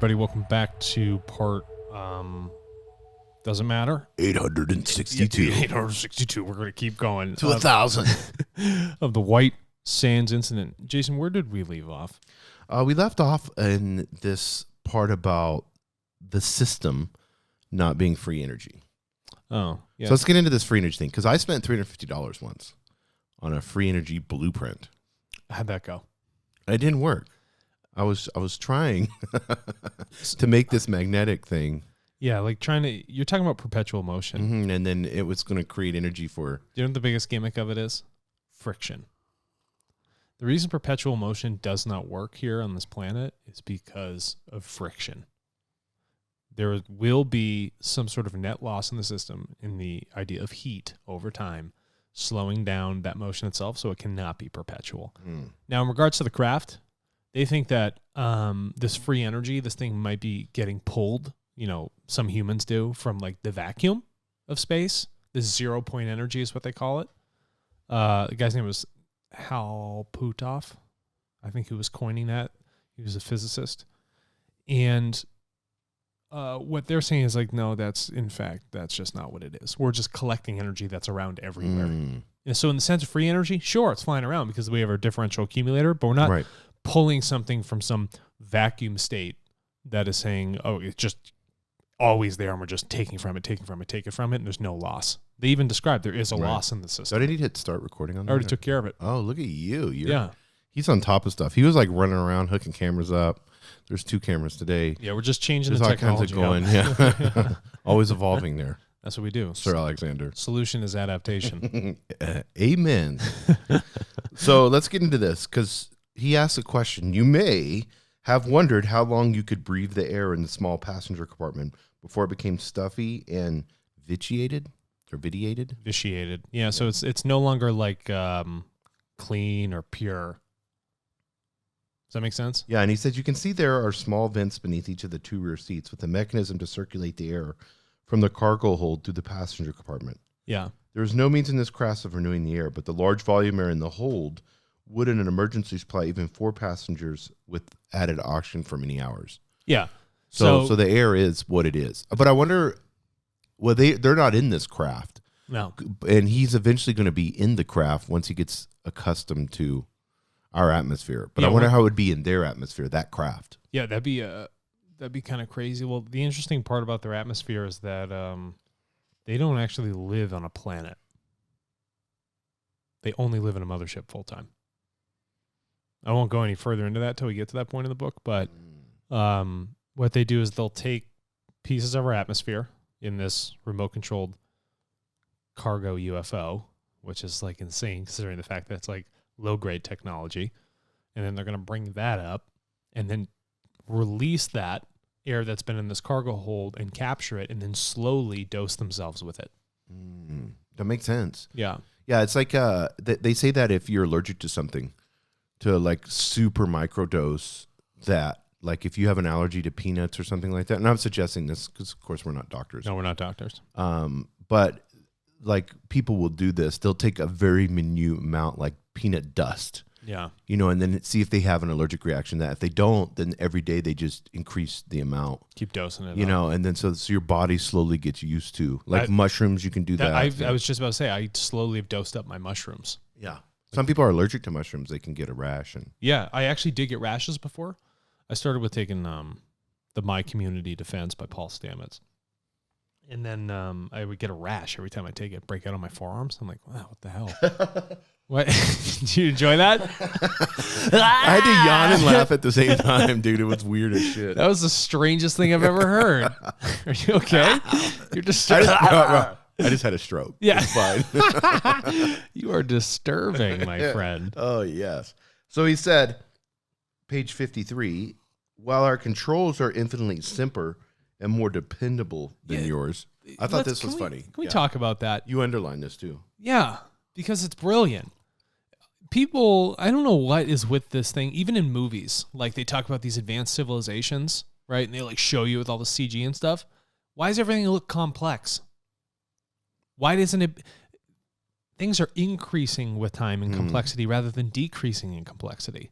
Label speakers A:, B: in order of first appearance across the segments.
A: everybody. Welcome back to part, doesn't matter.
B: 862.
A: 862. We're going to keep going.
B: To 1,000.
A: Of the White Sands incident. Jason, where did we leave off?
B: We left off in this part about the system not being free energy.
A: Oh, yeah.
B: So let's get into this free energy thing, because I spent $350 once on a free energy blueprint.
A: How'd that go?
B: It didn't work. I was trying to make this magnetic thing.
A: Yeah, like you're talking about perpetual motion.
B: Mm-hmm, and then it was going to create energy for...
A: Do you know what the biggest gimmick of it is? Friction. The reason perpetual motion does not work here on this planet is because of friction. There will be some sort of net loss in the system in the idea of heat over time, slowing down that motion itself, so it cannot be perpetual. Now, in regards to the craft, they think that this free energy, this thing might be getting pulled, some humans do, from like the vacuum of space. This 0 point energy is what they call it. The guy's name was Hal Puthoff. I think he was coining that. He was a physicist. And what they're saying is like, no, that's just not what it is. We're just collecting energy that's around everywhere. And so in the sense of free energy, sure, it's flying around because we have our differential accumulator, but we're not pulling something from some vacuum state that is saying, oh, it's just always there and we're just taking from it, and there's no loss. They even described there is a loss in the system.
B: So did he hit start recording on that?
A: I already took care of it.
B: Oh, look at you.
A: Yeah.
B: He's on top of stuff. He was like running around, hooking cameras up. There's 2 cameras today.
A: Yeah, we're just changing
B: There's
A: the
B: all
A: technology.
B: kinds of going. Yeah. Always evolving there.
A: That's what we do.
B: Sir Alexander.
A: Solution is adaptation.
B: Amen. So let's get into this, because he asked a question. You may have wondered how long you could breathe the air in the small passenger compartment before it became stuffy and vitiated.
A: Vitiated. Yeah, so it's no longer like clean or pure. Does that make sense?
B: Yeah, and he said you can see there are small vents beneath each of the 2 rear seats with a mechanism to circulate the air from the cargo hold through the passenger compartment.
A: Yeah.
B: There is no means in this craft of renewing the air, but the large volume air in the hold would in an emergency supply even 4 passengers with added oxygen for many hours.
A: Yeah.
B: So the air is what it is. But I wonder, well, they're not in this craft.
A: No.
B: And he's eventually going to be in the craft once he gets accustomed to our atmosphere. But I wonder how it would be in their atmosphere, that craft. Yeah,
A: that'd be kind of crazy. Well, the interesting part about their atmosphere is that they don't actually live on a planet. They only live in a mothership full time. I won't go any further into that till we get to that point in the book, but what they do is they'll take pieces of our atmosphere in this remote-controlled cargo UFO, which is like insane considering the fact that it's like low-grade technology, and then they're going to bring that up and then release that air that's been in this cargo hold and capture it and then slowly dose themselves with it.
B: That makes sense.
A: Yeah.
B: Yeah, it's like they say that if you're allergic to something, to like super microdose that, like if you have an allergy to peanuts or something like that, and I'm suggesting this because of course we're not doctors.
A: No, we're not doctors.
B: But like people will do this. They'll take a very minute amount, like peanut dust.
A: Yeah.
B: And then see if they have an allergic reaction to that. If they don't, then every day they just increase the amount.
A: Keep dosing it.
B: And then so your body slowly gets used to, like mushrooms, you can do that.
A: I was just about to say, I slowly have dosed up my mushrooms.
B: Yeah. Some people are allergic to mushrooms. They can get a rash.
A: Yeah, I actually did get rashes before. I started with taking the My Community Defense by Paul Stamets. And then I would get a rash every time I take it, break out on my forearms. I'm like, wow, what the hell? What? Did you enjoy that?
B: I had to yawn and laugh at the same time, dude. It was weird as shit.
A: That was the strangest thing I've ever heard. Are you okay? You're disturbing.
B: I just had a stroke.
A: Yeah.
B: It's fine.
A: You are disturbing, my friend.
B: Oh, yes. So he said, page 53, while our controls are infinitely simpler and more dependable than yours. I thought this was funny.
A: Can we talk about that?
B: You underlined this too.
A: Yeah, because it's brilliant. People, I don't know what is with this thing, even in movies. Like they talk about these advanced civilizations, right? And they like show you with all the CG and stuff. Why does everything look complex? Why doesn't it... Things are increasing with time and complexity rather than decreasing in complexity.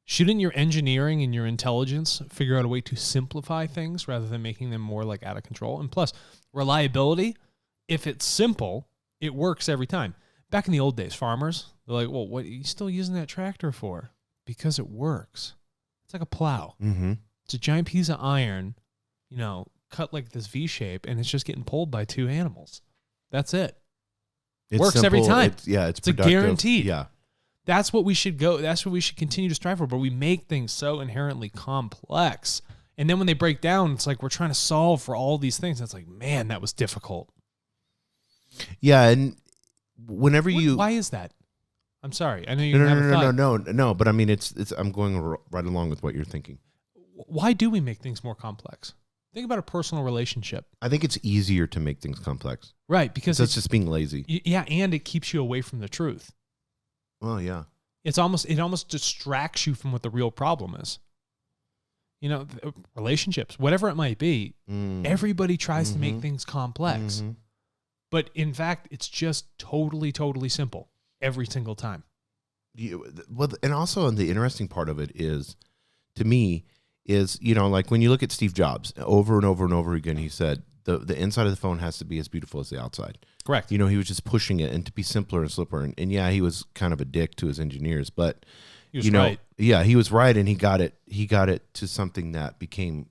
A: Shouldn't your engineering and your intelligence figure out a way to simplify things rather than making them more like out of control? And plus, reliability, if it's simple, it works every time. Back in the old days, farmers, they're like, well, what are you still using that tractor for? Because it works. It's like a plow.
B: Mm-hmm.
A: It's a giant piece of iron, cut like this V shape, and it's just getting pulled by two animals. That's it. Works
B: simple.
A: every time.
B: It's
A: a
B: productive.
A: guaranteed.
B: Yeah.
A: That's what we should go. That's what we should continue to strive for. But we make things so inherently complex. And then when they break down, it's like we're trying to solve for all these things. It's like, man, that was difficult.
B: Yeah, and whenever
A: why is that? I'm sorry. I know you have a thought.
B: No. But I mean, it's. I'm going right along with what you're thinking.
A: Why do we make things more complex? Think about a personal relationship.
B: I think it's easier to make things complex.
A: Right, because
B: it's just being lazy.
A: Yeah, and it keeps you away from the truth.
B: Well, yeah.
A: It almost distracts you from what the real problem is. Relationships, whatever it might be, everybody tries to make things complex.
B: Mm-hmm.
A: But in fact, it's just totally, totally simple every single time.
B: Well, and also the interesting part of it is, to me, like when you look at Steve Jobs, over and over and over again, he said the inside of the phone has to be as beautiful as the outside.
A: Correct.
B: He was just pushing it and to be simpler and slipper. And yeah, he was kind of a dick to his engineers, but
A: he was right.
B: Yeah, he was right, and he got it to something that became.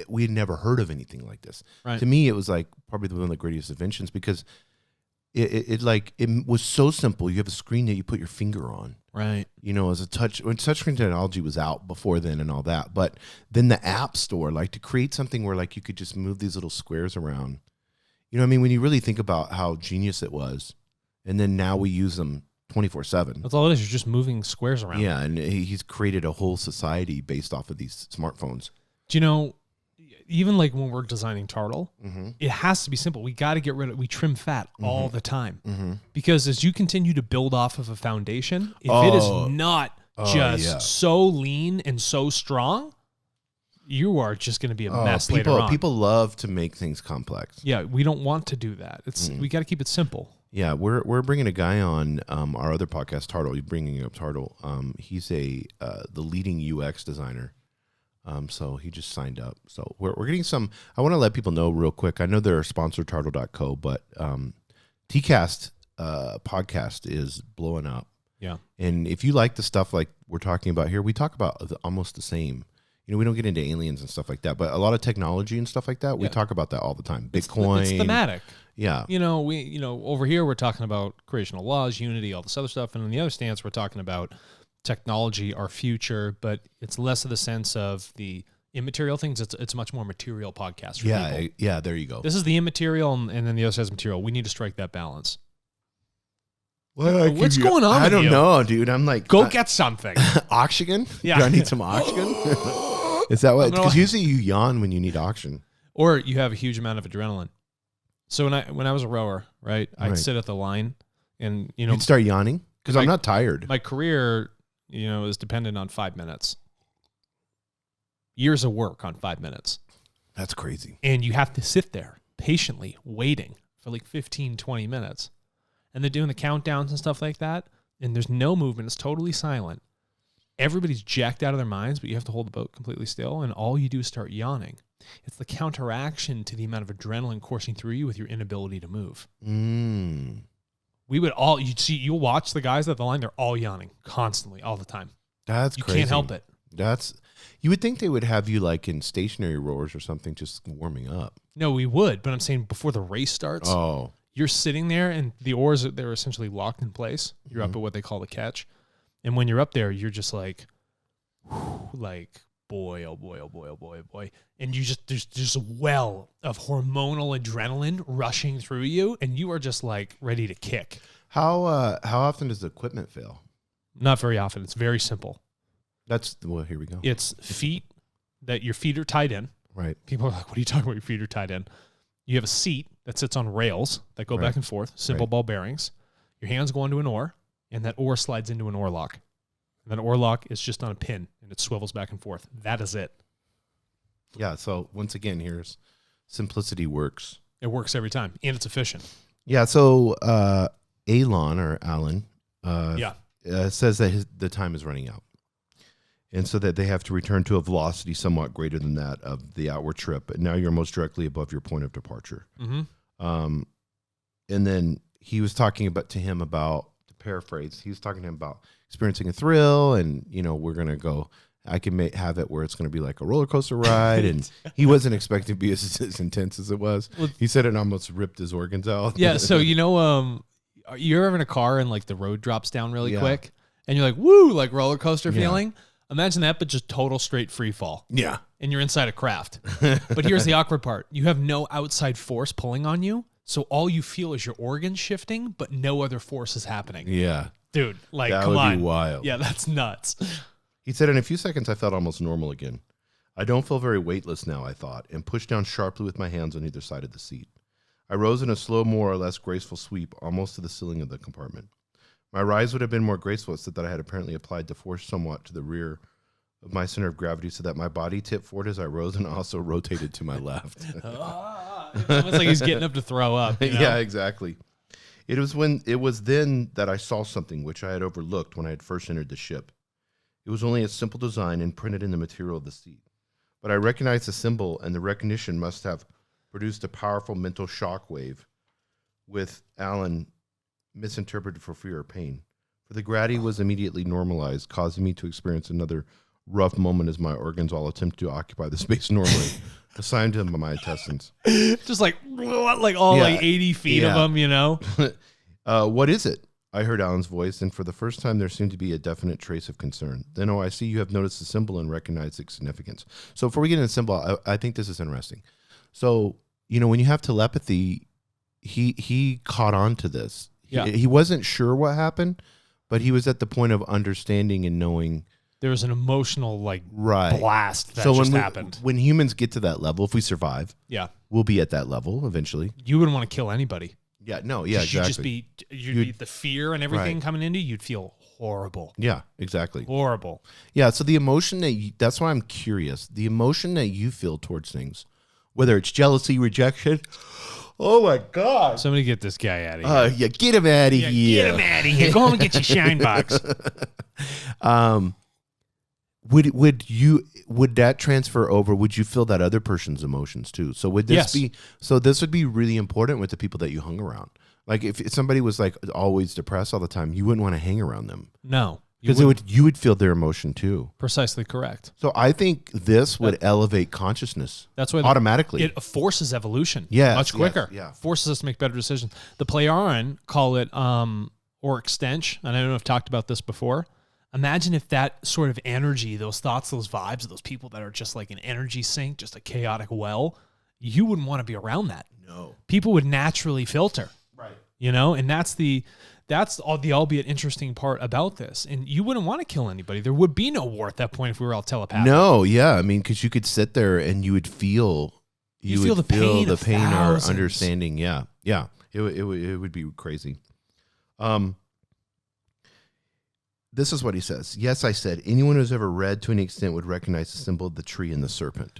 B: We had never heard of anything like this.
A: Right.
B: To me, it was like probably one of the greatest inventions because it was so simple. You have a screen that you put your finger on.
A: Right.
B: As a when touchscreen technology was out before then and all that. But then the App Store, like to create something where like you could just move these little squares around. When you really think about how genius it was, and then now we use them 24/7.
A: That's all it is. You're just moving squares around.
B: Yeah, and he's created a whole society based off of these smartphones.
A: Do you know, even like when we're designing turtle,
B: mm-hmm.
A: it has to be simple. We got to get rid of, we trim fat all the time.
B: Mm-hmm.
A: Because as you continue to build off of a foundation, if it is not so lean and so strong, you are just going to be a mess later on.
B: People love to make things complex.
A: Yeah, we don't want to do that. We got to keep it simple.
B: Yeah, we're bringing a guy on our otother podcast, Tartle. You're bringing up Tartle. He's the leading UX designer. So he just signed up. So we're getting some. I want to let people know real quick. I know they're sponsored Tartle.co, but TCast podcast is blowing up.
A: Yeah.
B: And if you like the stuff like we're talking about here, we talk about almost the same. We don't get into aliens and stuff like that, but a lot of technology and stuff like that, we talk about that all the time. Bitcoin.
A: It's thematic.
B: Yeah.
A: We over here we're talking about creational laws, unity, all this other stuff, and in the other stance we're talking about technology, our future, but it's less of the sense of the immaterial things. It's a much more material podcast for people.
B: Yeah, there you go.
A: This is the immaterial, and then the other side is material. We need to strike that balance.
B: What's
A: going on?
B: I don't know, dude. I'm like,
A: go get something.
B: Oxygen?
A: Yeah.
B: Do I need some oxygen? Is that what? Because usually you yawn when you need oxygen,
A: or you have a huge amount of adrenaline. So when I was a rower, right, I'd sit at the line, and
B: you'd start yawning because I'm not tired.
A: My career, is dependent on 5 minutes. Years of work on 5 minutes.
B: That's crazy.
A: And you have to sit there patiently waiting for like 15, 20 minutes. And they're doing the countdowns and stuff like that. And there's no movement. It's totally silent. Everybody's jacked out of their minds, but you have to hold the boat completely still. And all you do is start yawning. It's the counteraction to the amount of adrenaline coursing through you with your inability to move. We would you'll watch the guys at the line, they're all yawning constantly, all the time.
B: That's crazy.
A: You can't help it.
B: You would think they would have you like in stationary rowers or something, just warming up.
A: No, we would, but I'm saying before the race starts, you're sitting there and the oars, they're essentially locked in place. You're up at what they call the catch. And when you're up there, you're just like, boy, oh boy, oh boy, oh boy, oh boy. And there's just a well of hormonal adrenaline rushing through you, and you are just like ready to kick.
B: How often does the equipment fail?
A: Not very often. It's very simple.
B: Here we go.
A: It's your feet are tied in.
B: Right.
A: People are like, what are you talking about? Your feet are tied in. You have a seat that sits on rails that go back and forth, simple ball bearings. Your hands go onto an oar, and that oar slides into an oar lock. And that oar lock is just on a pin, and it swivels back and forth. That is it.
B: Yeah, so once again, here's simplicity works.
A: It works every time, and it's efficient.
B: Yeah, so Alan says that the time is running out. and so that they have to return to a velocity somewhat greater than that of the outward trip. And now you're most directly above your point of departure.
A: Mm-hmm.
B: And then he was talking to him about, to paraphrase, he was talking to him about experiencing a thrill, and we're gonna go. I can have it where it's going to be like a roller coaster ride, and he wasn't expecting to be as intense as it was. Well, he said it almost ripped his organs out.
A: Yeah, so you're ever in a car and like the road drops down really quick, and you're like, woo, like roller coaster feeling. Imagine that, but just total straight free fall.
B: Yeah,
A: and you're inside a craft. But here's the awkward part: you have no outside force pulling on you, so all you feel is your organs shifting, but no other force is happening.
B: Yeah,
A: dude, like
B: that
A: come
B: would
A: on,
B: be wild.
A: Yeah, that's nuts.
B: He said, in a few seconds, I felt almost normal again. I don't feel very weightless now, I thought, and pushed down sharply with my hands on either side of the seat. I rose in a slow, more or less graceful sweep, almost to the ceiling of the compartment. My rise would have been more graceful, except that I had apparently applied the force somewhat to the rear of my center of gravity, so that my body tipped forward as I rose and also rotated to my left.
A: It's almost like he's getting up to throw up.
B: Yeah, exactly. It was then that I saw something which I had overlooked when I had first entered the ship. It was only a simple design imprinted in the material of the seat. But I recognized the symbol, and the recognition must have produced a powerful mental shock wave, with Alan misinterpreted for fear or pain. For the gravity was immediately normalized, causing me to experience another rough moment as my organs all attempt to occupy the space normally assigned to them by my intestines.
A: Just like all 80 feet of them,
B: What is it? I heard Alan's voice, and for the first time there seemed to be a definite trace of concern. Then, I see you have noticed the symbol and recognized its significance. So before we get into the symbol, I think this is interesting. So, when you have telepathy, he caught on to this.
A: Yeah.
B: He wasn't sure what happened, but he was at the point of understanding and knowing.
A: There was an emotional blast that just happened.
B: When humans get to that level, if we survive, we'll be at that level eventually.
A: You wouldn't want to kill anybody.
B: Yeah, no, yeah, exactly.
A: You'd be the fear and everything coming into you. You'd feel horrible.
B: Yeah, exactly.
A: Horrible.
B: Yeah, so the emotion that's why I'm curious. The emotion that you feel towards things, whether it's jealousy, rejection. Oh my God.
A: Somebody get this guy out of here.
B: Yeah, get him out of here.
A: Get him out of here. Go home and get your shine box.
B: Would that transfer over? Would you feel that other person's emotions too? So would this be? So this would be really important with the people that you hung around. Like if somebody was like always depressed all the time, you wouldn't want to hang around them.
A: No,
B: because you would feel their emotion too.
A: Precisely correct.
B: So I think this would elevate consciousness.
A: That's why
B: automatically
A: it forces evolution.
B: Yeah,
A: much quicker.
B: Yeah,
A: forces us to make better decisions. The Playaran call it or extension, and I don't know if I've talked about this before. Imagine if that sort of energy, those thoughts, those vibes, those people that are just like an energy sink, just a chaotic well, you wouldn't want to be around that.
B: No.
A: People would naturally filter.
B: Right.
A: And that's all the albeit interesting part about this. And you wouldn't want to kill anybody. There would be no war at that point if we were all telepathic.
B: No, yeah. I mean, because you could sit there and you would feel the pain or understanding. Yeah. Yeah. It would be crazy. This is what he says. Yes, I said, anyone who's ever read to any extent would recognize the symbol of the tree and the serpent.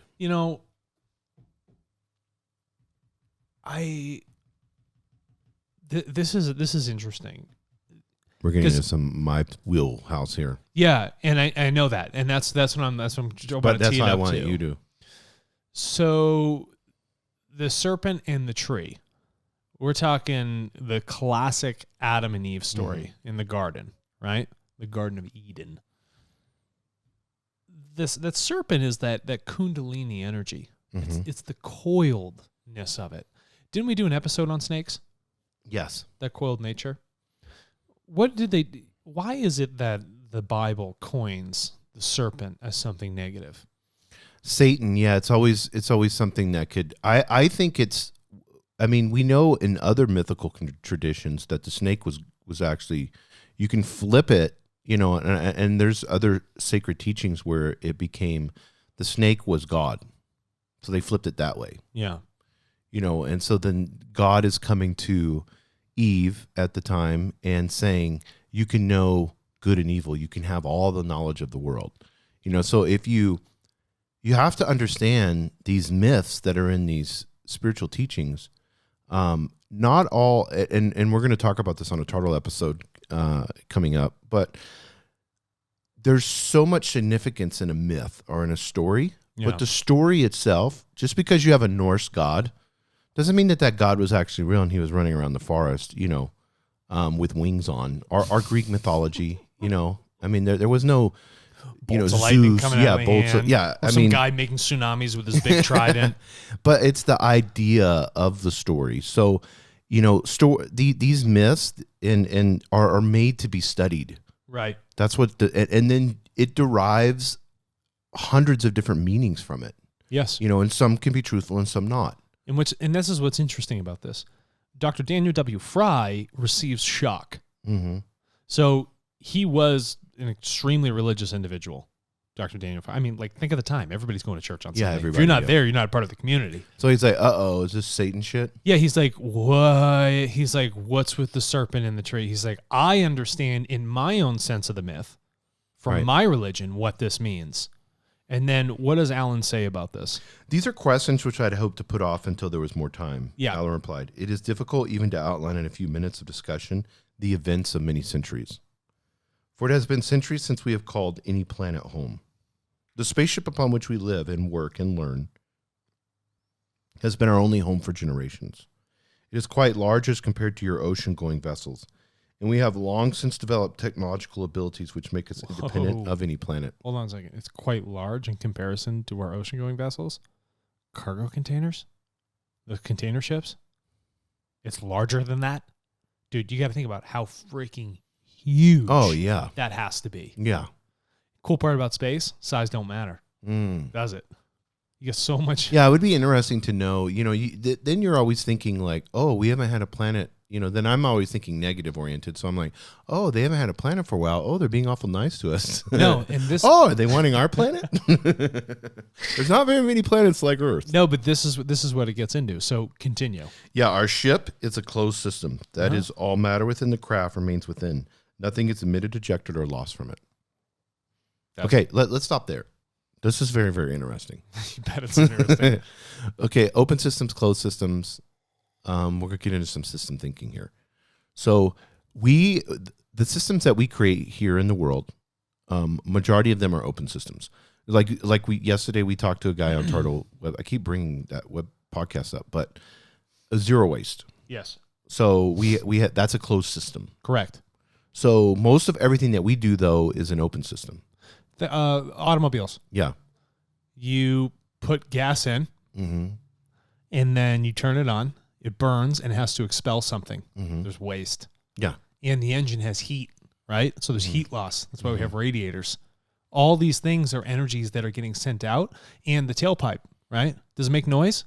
A: This is interesting.
B: We're getting into my wheelhouse here.
A: Yeah, and I know that, and that's what I'm about to tee it up to.
B: But that's what I want you to.
A: So, the serpent and the tree. We're talking the classic Adam and Eve story in the garden, right? The Garden of Eden. That serpent is that Kundalini energy. It's the coiledness of it. Didn't we do an episode on snakes?
B: Yes.
A: That coiled nature. Why is it that the Bible coins the serpent as something negative?
B: Satan, yeah, it's always something that could. I think it's. I mean, we know in other mythical traditions that the snake was actually. You can flip it, and there's other sacred teachings where it became the snake was God, so they flipped it that way.
A: Yeah,
B: and so then God is coming to Eve at the time and saying, "You can know good and evil. You can have all the knowledge of the world." So if you have to understand these myths that are in these spiritual teachings. Not all, and we're going to talk about this on a Turtle episode coming up, but there's so much significance in a myth or in a story,
A: Yeah.
B: but the story itself, just because you have a Norse god, doesn't mean that that god was actually real and he was running around the forest, with wings on. Our Greek mythology, I mean, there was no,
A: Bolts of lightning
B: Zeus,
A: coming out of the hand, or some guy making tsunamis with his big trident.
B: But it's the idea of the story. So, these myths are made to be studied.
A: Right.
B: That's what, and then it derives hundreds of different meanings from it.
A: Yes.
B: And some can be truthful and some not.
A: And this is what's interesting about this. Dr. Daniel W. Fry receives shock.
B: Mm-hmm.
A: So he was an extremely religious individual, Dr. Daniel Fry. I mean, think of the time. Everybody's going to church on Sunday. If you're not there, you're not part of the community.
B: So he's like, is this Satan shit?
A: Yeah, he's like, what? He's like, what's with the serpent in the tree? He's like, I understand in my own sense of the myth, from my religion, what this means. And then what does Alan say about this?
B: These are questions which I'd hoped to put off until there was more time.
A: Yeah.
B: Alan replied, it is difficult even to outline in a few minutes of discussion the events of many centuries. For it has been centuries since we have called any planet home. The spaceship upon which we live and work and learn has been our only home for generations. It is quite large as compared to your ocean-going vessels, and we have long since developed technological abilities which make us independent of any planet.
A: Hold on a second. It's quite large in comparison to our ocean-going vessels. Cargo containers? The container ships? It's larger than that? Dude, you got to think about how freaking huge that has to be.
B: Yeah.
A: Cool part about space, size don't matter. Does it? You get so much.
B: Yeah, it would be interesting to know, then you're always thinking like, we haven't had a planet, then I'm always thinking negative oriented. So I'm like, they haven't had a planet for a while. Oh, they're being awful nice to us.
A: No, and this.
B: Are they wanting our planet? There's not very many planets like Earth.
A: No, but this is what it gets into. So continue.
B: Yeah, our ship is a closed system. That is, all matter within the craft remains within. Nothing is emitted, ejected, or lost from it. Okay, let's stop there. This is very, very interesting.
A: You bet it's interesting.
B: Okay, open systems, closed systems. We're going to get into some system thinking here. So the systems that we create here in the world, majority of them are open systems. Yesterday we talked to a guy on Turtle Web. I keep bringing that web podcast up, but zero waste.
A: Yes.
B: So we that's a closed system.
A: Correct.
B: So most of everything that we do though is an open system.
A: The automobiles.
B: Yeah.
A: You put gas in, and then you turn it on. It burns and it has to expel something. There's waste.
B: Yeah.
A: And the engine has heat, right? So there's heat loss. That's why we have radiators. All these things are energies that are getting sent out. And the tailpipe, right? Does it make noise?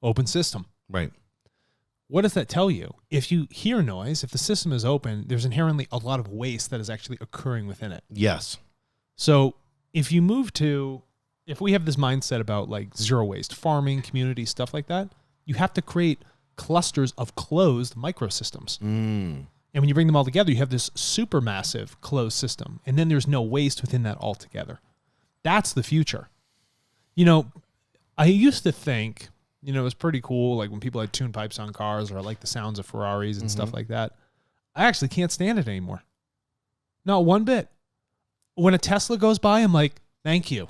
A: Open system.
B: Right.
A: What does that tell you? If you hear noise, if the system is open, there's inherently a lot of waste that is actually occurring within it.
B: Yes.
A: So if we have this mindset about zero waste, farming, community, stuff like that, you have to create clusters of closed microsystems. And when you bring them all together, you have this supermassive closed system. And then there's no waste within that altogether. That's the future. I used to think, it was pretty cool, when people had tune pipes on cars, or I like the sounds of Ferraris and stuff like that. I actually can't stand it anymore. Not one bit. When a Tesla goes by, I'm like, thank you.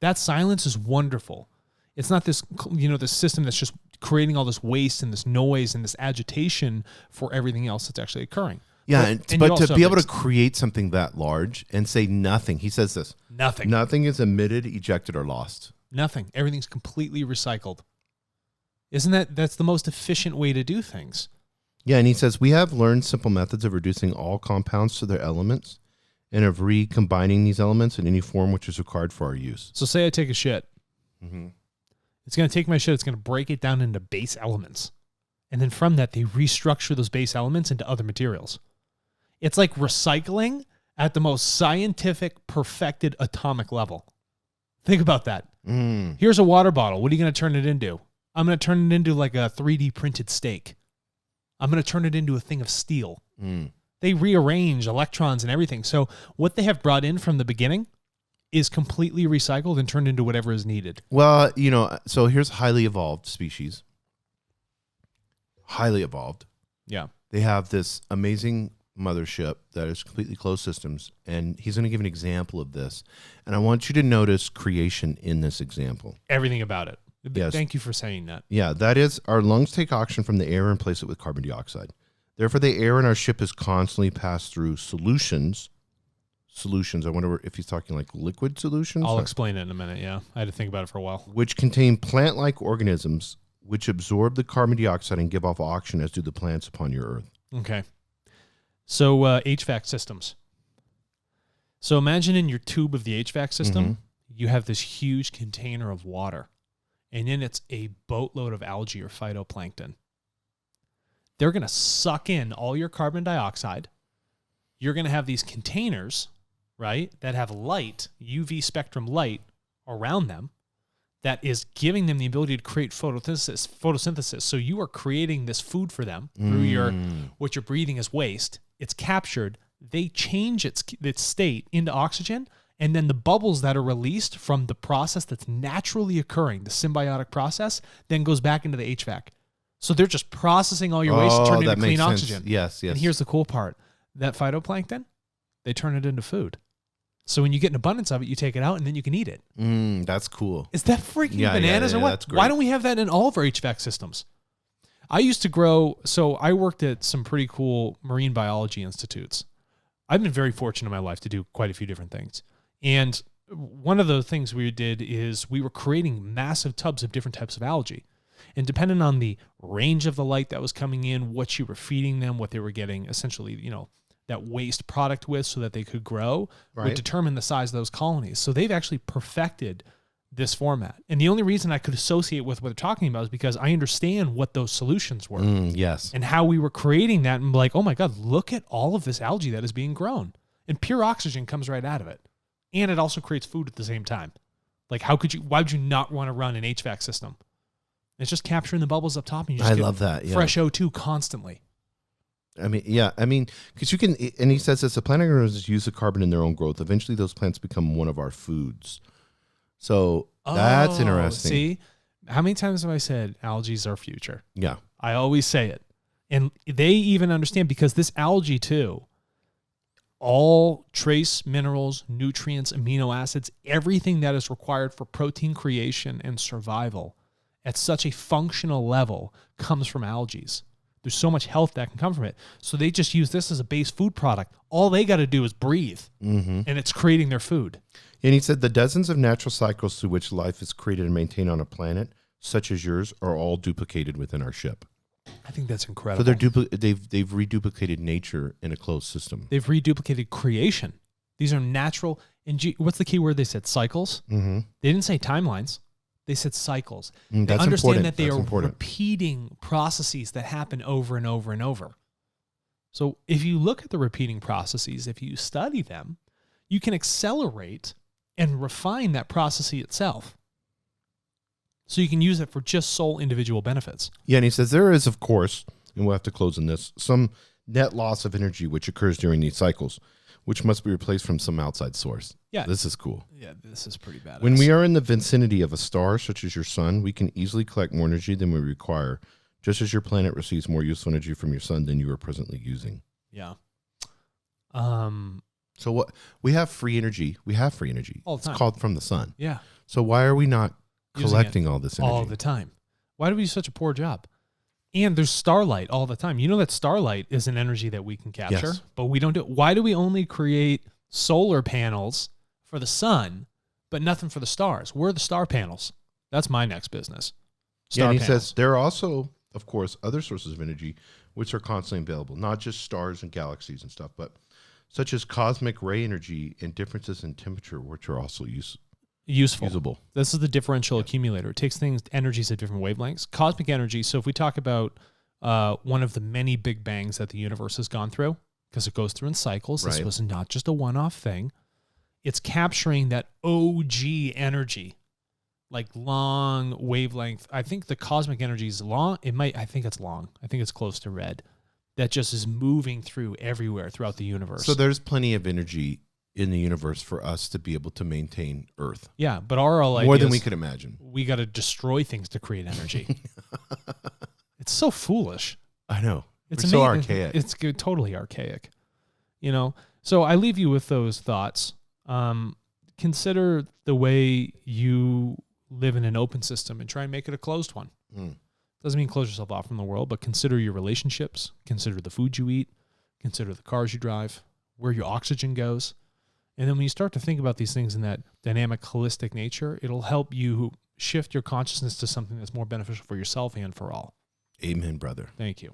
A: That silence is wonderful. It's not this, this system that's just creating all this waste and this noise and this agitation for everything else that's actually occurring.
B: Yeah, but to be able to create something that large and say nothing, he says this. Nothing is emitted, ejected, or lost.
A: Nothing. Everything's completely recycled. That's the most efficient way to do things.
B: Yeah, and he says, we have learned simple methods of reducing all compounds to their elements and of recombining these elements in any form which is required for our use.
A: So say I take a shit. It's going to take my shit, it's going to break it down into base elements. And then from that, they restructure those base elements into other materials. It's like recycling at the most scientific, perfected atomic level. Think about that. Here's a water bottle. What are you going to turn it into? I'm going to turn it into a 3D printed steak. I'm going to turn it into a thing of steel. They rearrange electrons and everything. So what they have brought in from the beginning is completely recycled and turned into whatever is needed.
B: Well, so here's highly evolved species. Highly evolved.
A: Yeah.
B: They have this amazing mothership that is completely closed systems, and he's going to give an example of this. And I want you to notice creation in this example.
A: Everything about it.
B: Yes.
A: Thank you for saying that.
B: Yeah, that is, our lungs take oxygen from the air and replace it with carbon dioxide. Therefore, the air in our ship is constantly passed through solutions. I wonder if he's talking like liquid solutions.
A: I'll explain it in a minute, yeah. I had to think about it for a while.
B: Which contain plant-like organisms which absorb the carbon dioxide and give off oxygen, as do the plants upon your earth.
A: Okay. So HVAC systems. So imagine in your tube of the HVAC system, you have this huge container of water, and in it's a boatload of algae or phytoplankton. They're going to suck in all your carbon dioxide. You're going to have these containers, right, that have light, UV spectrum light around them that is giving them the ability to create photosynthesis. So you are creating this food for them through what you're breathing as waste. It's captured. They change its state into oxygen, and then the bubbles that are released from the process that's naturally occurring, the symbiotic process, then goes back into the HVAC. So they're just processing all your waste and turning it into clean oxygen.
B: Yes.
A: And here's the cool part. That phytoplankton, they turn it into food. So when you get an abundance of it, you take it out and then you can eat it.
B: That's cool.
A: Is that freaking bananas or what?
B: That's great.
A: Why don't we have that in all of our HVAC systems? I used to grow, so I worked at some pretty cool marine biology institutes. I've been very fortunate in my life to do quite a few different things. And one of the things we did is we were creating massive tubs of different types of algae. And depending on the range of the light that was coming in, what you were feeding them, what they were getting essentially, that waste product with so that they could grow, would determine the size of those colonies. So they've actually perfected this format. And the only reason I could associate with what they're talking about is because I understand what those solutions were.
B: Yes.
A: And how we were creating that, and like, oh my God, look at all of this algae that is being grown. And pure oxygen comes right out of it. And it also creates food at the same time. Like, why would you not want to run an HVAC system? It's just capturing the bubbles up top, and you just
B: love that. Yeah.
A: Fresh O2 constantly.
B: Because you can, and he says this, the plant organisms use the carbon in their own growth. Eventually, those plants become one of our foods. So that's interesting.
A: See, how many times have I said algae's our future?
B: Yeah.
A: I always say it. And they even understand, because this algae too, all trace minerals, nutrients, amino acids, everything that is required for protein creation and survival at such a functional level comes from algae. There's so much health that can come from it. So they just use this as a base food product. All they got to do is breathe, and it's creating their food.
B: And he said the dozens of natural cycles through which life is created and maintained on a planet such as yours are all duplicated within our ship.
A: I think that's incredible.
B: So they've reduplicated nature in a closed system.
A: They've reduplicated creation. These are natural. And what's the key word they said? Cycles? They didn't say timelines. They said cycles. They understand that they are repeating processes that happen over and over and over. So if you look at the repeating processes, if you study them, you can accelerate and refine that process itself. So you can use it for just sole individual benefits.
B: Yeah, and he says there is, of course, and we'll have to close on this, some net loss of energy which occurs during these cycles, which must be replaced from some outside source. Yeah. This is cool.
A: Yeah, this is pretty badass.
B: When we are in the vicinity of a star, such as your sun, we can easily collect more energy than we require, just as your planet receives more useful energy from your sun than you are presently using.
A: Yeah.
B: So what we have free energy. We have free energy.
A: All the time.
B: It's called from the sun.
A: Yeah.
B: So why are we not collecting all this energy?
A: All the time. Why do we do such a poor job? And there's starlight all the time. You know that starlight is an energy that we can capture, but we don't do it. Why do we only create solar panels for the sun, but nothing for the stars? Where are the star panels? That's my next business.
B: And he says there are also, of course, other sources of energy which are constantly available, not just stars and galaxies and stuff, but such as cosmic ray energy and differences in temperature, which are also usable.
A: This is the differential accumulator. It takes energies at different wavelengths. Cosmic energy, so if we talk about one of the many big bangs that the universe has gone through, because it goes through in cycles, this was not just a one-off thing. It's capturing that OG energy, like long wavelength. I think the cosmic energy is long. I think it's long. I think it's close to red. That just is moving through everywhere throughout the universe.
B: So there's plenty of energy in the universe for us to be able to maintain Earth.
A: Yeah, but our idea
B: more than we could imagine.
A: We got to destroy things to create energy. It's so foolish.
B: I know.
A: It's
B: so archaic.
A: It's totally archaic. So I leave you with those thoughts. Consider the way you live in an open system and try and make it a closed one. Doesn't mean close yourself off from the world, but consider your relationships, consider the food you eat, consider the cars you drive, where your oxygen goes. And then when you start to think about these things in that dynamic, holistic nature, it'll help you shift your consciousness to something that's more beneficial for yourself and for all.
B: Amen, brother.
A: Thank you.